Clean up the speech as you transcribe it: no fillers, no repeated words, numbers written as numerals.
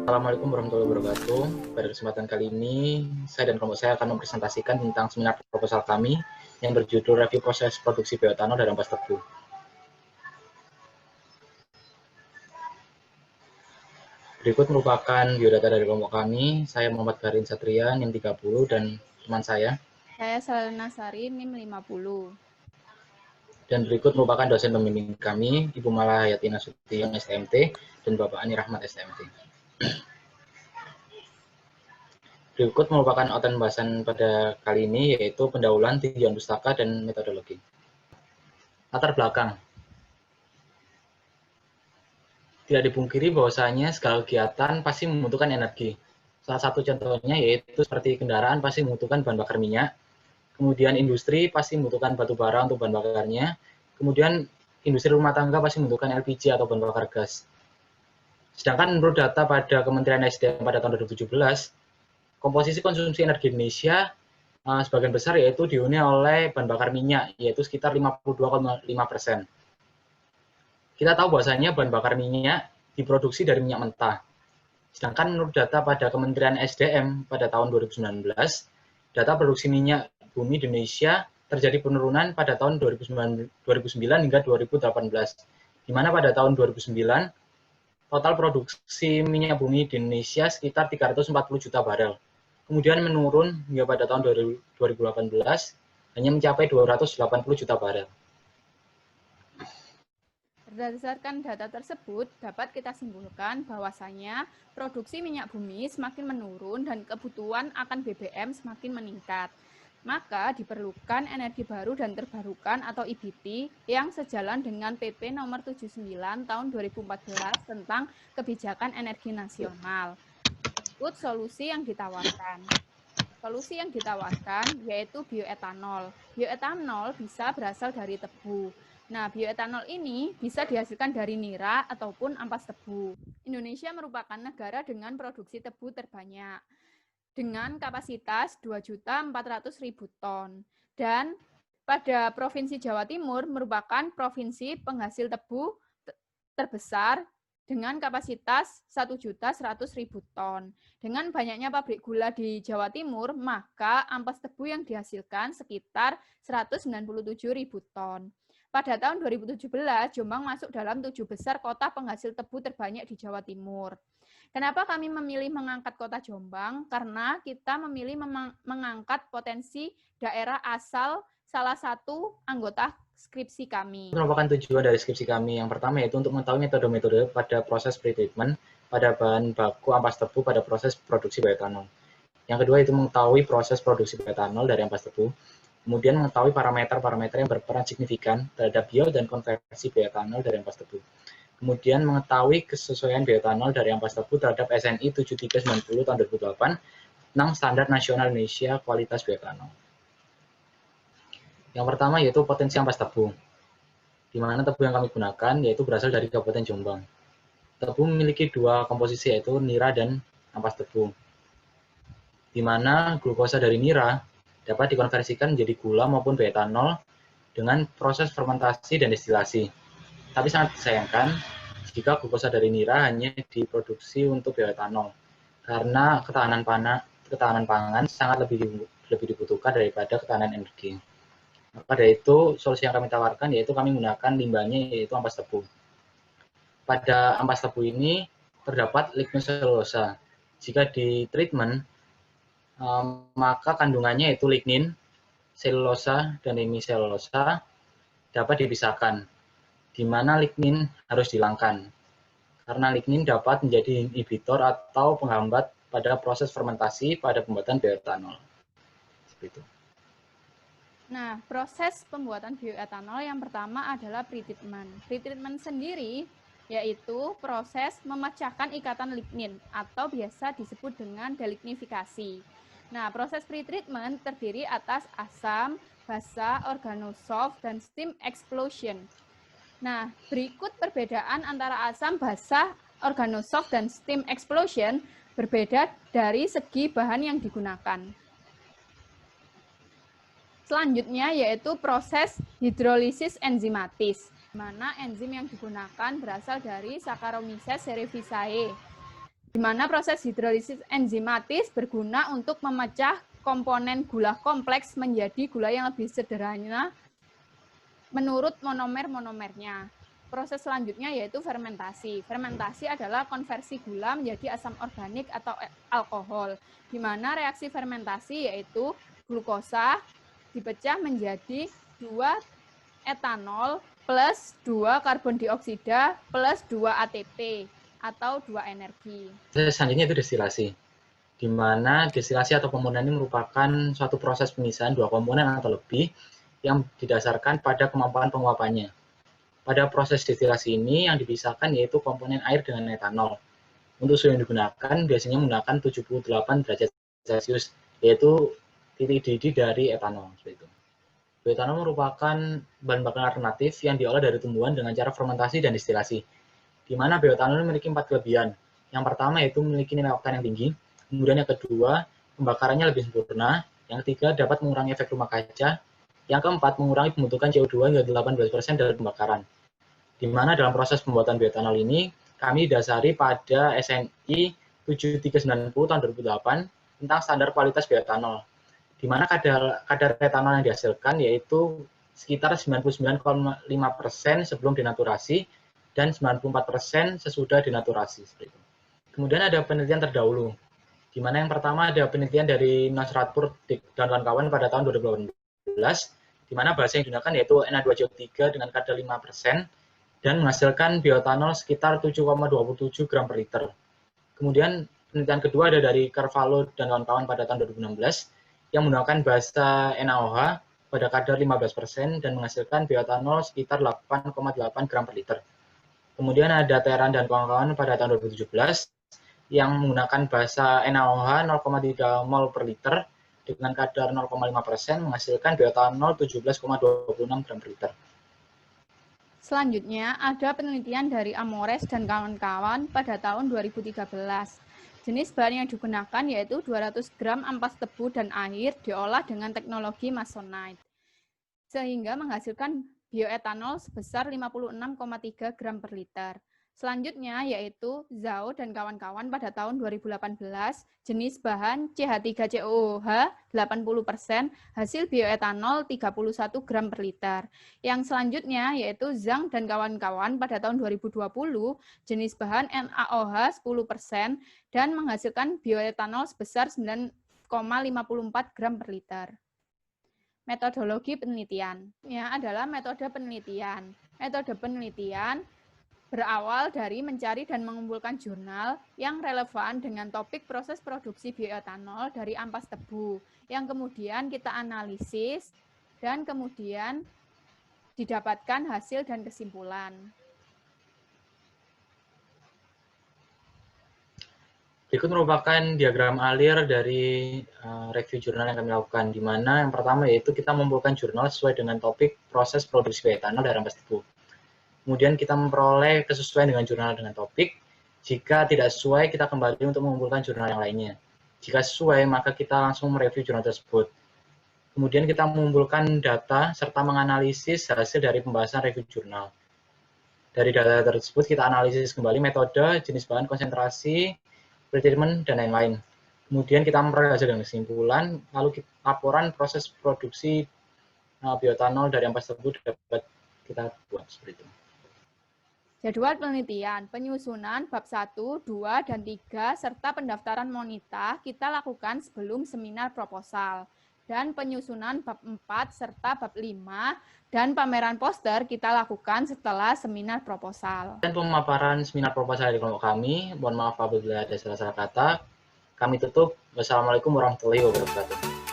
Assalamualaikum warahmatullahi wabarakatuh. Pada kesempatan kali ini, saya dan kelompok saya akan mempresentasikan tentang seminar proposal kami yang berjudul Review Proses Produksi Bioetanol dari Ampas Tebu. Berikut merupakan biodata dari kelompok kami. Saya Muhammad Karin Satria, NIM 30, dan teman saya. Saya Selena Sari, NIM 50. Dan berikut merupakan dosen pembimbing kami, Ibu Mala Hayati Nasution, STMT, dan Bapak Ani Rahmat, STMT. Berikut merupakan outline pembahasan pada kali ini, yaitu pendahuluan, tujuan pustaka, dan metodologi. Latar belakang. Tidak dipungkiri bahwasanya segala kegiatan pasti membutuhkan energi. Salah satu contohnya yaitu seperti kendaraan pasti membutuhkan bahan bakar minyak, kemudian industri pasti membutuhkan batu bara untuk bahan bakarnya, kemudian industri rumah tangga pasti membutuhkan LPG atau bahan bakar gas. Sedangkan menurut data pada Kementerian SDM pada tahun 2017, komposisi konsumsi energi Indonesia sebagian besar yaitu dihuni oleh bahan bakar minyak, yaitu sekitar 52,5%. Kita tahu bahwasanya bahan bakar minyak diproduksi dari minyak mentah. Sedangkan menurut data pada Kementerian SDM pada tahun 2019, data produksi minyak bumi di Indonesia terjadi penurunan pada tahun 2009 hingga 2018, di mana pada tahun 2009 total produksi minyak bumi di Indonesia sekitar 340 juta barel. Kemudian menurun hingga pada tahun 2018 hanya mencapai 280 juta barel. Berdasarkan data tersebut, dapat kita simpulkan bahwasanya produksi minyak bumi semakin menurun dan kebutuhan akan BBM semakin meningkat. Maka diperlukan energi baru dan terbarukan atau EBT yang sejalan dengan PP nomor 79 tahun 2014 tentang kebijakan energi nasional. Berikut solusi yang ditawarkan. Solusi yang ditawarkan yaitu bioetanol. Bioetanol bisa berasal dari tebu. Nah, bioetanol ini bisa dihasilkan dari nira ataupun ampas tebu. Indonesia merupakan negara dengan produksi tebu terbanyak, dengan kapasitas 2.400.000 ton. Dan pada Provinsi Jawa Timur merupakan provinsi penghasil tebu terbesar dengan kapasitas 1.100.000 ton. Dengan banyaknya pabrik gula di Jawa Timur, maka ampas tebu yang dihasilkan sekitar 197.000 ton. Pada tahun 2017, Jombang masuk dalam 7 besar kota penghasil tebu terbanyak di Jawa Timur. Kenapa kami memilih mengangkat kota Jombang? Karena kita memilih mengangkat potensi daerah asal salah satu anggota skripsi kami. Merupakan tujuan dari skripsi kami. Yang pertama yaitu untuk mengetahui metode-metode pada proses pretreatment pada bahan baku ampas tebu pada proses produksi bioetanol. Yang kedua itu mengetahui proses produksi bioetanol dari ampas tebu. Kemudian mengetahui parameter-parameter yang berperan signifikan terhadap bio dan konversi bioetanol dari ampas tebu. Kemudian mengetahui kesesuaian bioetanol dari ampas tebu terhadap SNI 7390 tahun 2008 tentang Standar Nasional Indonesia Kualitas Bioetanol. Yang pertama yaitu potensi ampas tebu, di mana tebu yang kami gunakan yaitu berasal dari Kabupaten Jombang. Tebu memiliki dua komposisi yaitu nira dan ampas tebu, di mana glukosa dari nira dapat dikonversikan menjadi gula maupun bioetanol dengan proses fermentasi dan destilasi. Tapi sangat disayangkan jika glukosa dari nira hanya diproduksi untuk bioetanol, karena ketahanan pangan sangat lebih dibutuhkan daripada ketahanan energi. Maka dari itu, solusi yang kami tawarkan yaitu kami menggunakan limbahnya yaitu ampas tebu. Pada ampas tebu ini terdapat lignoselulosa. Jika di treatment, maka kandungannya yaitu lignin, selulosa, dan hemiselulosa dapat dipisahkan, di mana lignin harus dihilangkan, karena lignin dapat menjadi inhibitor atau penghambat pada proses fermentasi pada pembuatan bioetanol. Seperti itu. Nah, proses pembuatan bioetanol yang pertama adalah pretreatment. Pretreatment sendiri yaitu proses memecahkan ikatan lignin atau biasa disebut dengan delignifikasi. Nah, proses pretreatment terdiri atas asam, basa, organosoft, dan steam explosion. Nah, berikut perbedaan antara asam, basa, organosoft, dan steam explosion berbeda dari segi bahan yang digunakan. Selanjutnya yaitu proses hidrolisis enzimatis, di mana enzim yang digunakan berasal dari Saccharomyces cerevisiae. di mana proses hidrolisis enzimatis berguna untuk memecah komponen gula kompleks menjadi gula yang lebih sederhana menurut monomer-monomernya. Proses selanjutnya yaitu fermentasi. Fermentasi adalah konversi gula menjadi asam organik atau alkohol, di mana reaksi fermentasi yaitu glukosa dipecah menjadi 2 etanol plus 2 karbon dioksida plus 2 ATP atau 2 energi. Selanjutnya itu destilasi, di mana destilasi atau pemurnian ini merupakan suatu proses pemisahan dua komponen atau lebih yang didasarkan pada kemampuan penguapannya. Pada proses destilasi ini yang dipisahkan yaitu komponen air dengan etanol. Untuk suhu yang digunakan biasanya menggunakan 78 derajat Celcius, yaitu titik didih dari etanol. Bioetanol merupakan bahan bakar alternatif yang diolah dari tumbuhan dengan cara fermentasi dan destilasi, di mana bioetanol memiliki 4 kelebihan. Yang pertama yaitu memiliki nilai oktan yang tinggi, kemudian yang kedua, pembakarannya lebih sempurna, yang ketiga dapat mengurangi efek rumah kaca, yang keempat mengurangi pembentukan CO2 hingga 18% dari pembakaran. Di mana dalam proses pembuatan bioetanol ini, kami dasari pada SNI 7390 tahun 2008 tentang standar kualitas bioetanol, di mana kadar etanol yang dihasilkan yaitu sekitar 99,5% sebelum denaturasi dan 94% sesudah denaturasi. Kemudian ada penelitian terdahulu, di mana yang pertama ada penelitian dari Nasratpur dan kawan-kawan pada tahun 2018, di mana bahasa yang digunakan yaitu Na2CO3 dengan kadar 5% dan menghasilkan bioetanol sekitar 7,27 gram per liter. Kemudian penelitian kedua ada dari Carvalho dan kawan-kawan pada tahun 2016 yang menggunakan bahasa NaOH pada kadar 15% dan menghasilkan bioetanol sekitar 8,8 gram per liter. Kemudian ada Teran dan kawan-kawan pada tahun 2017 yang menggunakan bahasa NaOH 0,3 mol per liter dengan kadar 0,5% menghasilkan bioetanol 17,26 gram per liter. Selanjutnya, ada penelitian dari Amores dan kawan-kawan pada tahun 2013. Jenis bahan yang digunakan yaitu 200 gram ampas tebu dan air diolah dengan teknologi Masonite, sehingga menghasilkan bioetanol sebesar 56,3 gram per liter. Selanjutnya yaitu Zhao dan kawan-kawan pada tahun 2018, jenis bahan CH3COOH 80%, hasil bioetanol 31 gram per liter. Yang selanjutnya yaitu Zhang dan kawan-kawan pada tahun 2020, jenis bahan NaOH 10% dan menghasilkan bioetanol sebesar 9,54 gram per liter. Metodologi penelitian adalah metode penelitian. Metode penelitian berawal dari mencari dan mengumpulkan jurnal yang relevan dengan topik proses produksi bioetanol dari ampas tebu, yang kemudian kita analisis dan kemudian didapatkan hasil dan kesimpulan. Berikut merupakan diagram alir dari review jurnal yang kami lakukan, di mana yang pertama yaitu kita mengumpulkan jurnal sesuai dengan topik proses produksi bioetanol dari ampas tebu. Kemudian kita memperoleh kesesuaian dengan jurnal dengan topik. Jika tidak sesuai, kita kembali untuk mengumpulkan jurnal yang lainnya. Jika sesuai, maka kita langsung mereview jurnal tersebut. Kemudian kita mengumpulkan data serta menganalisis hasil dari pembahasan review jurnal. Dari data tersebut kita analisis kembali metode, jenis bahan, konsentrasi, pretreatment, dan lain-lain. Kemudian kita memperoleh hasil dan kesimpulan, lalu laporan proses produksi bioetanol dari ampas tebu dapat kita buat seperti itu. Jadwal penelitian, penyusunan bab 1, 2, dan 3, serta pendaftaran monita kita lakukan sebelum seminar proposal. Dan penyusunan bab 4, serta bab 5, dan pameran poster kita lakukan setelah seminar proposal. Dan pemaparan seminar proposal dari kelompok kami, mohon maaf apabila ada salah-salah kata. Kami tutup. Wassalamualaikum warahmatullahi wabarakatuh.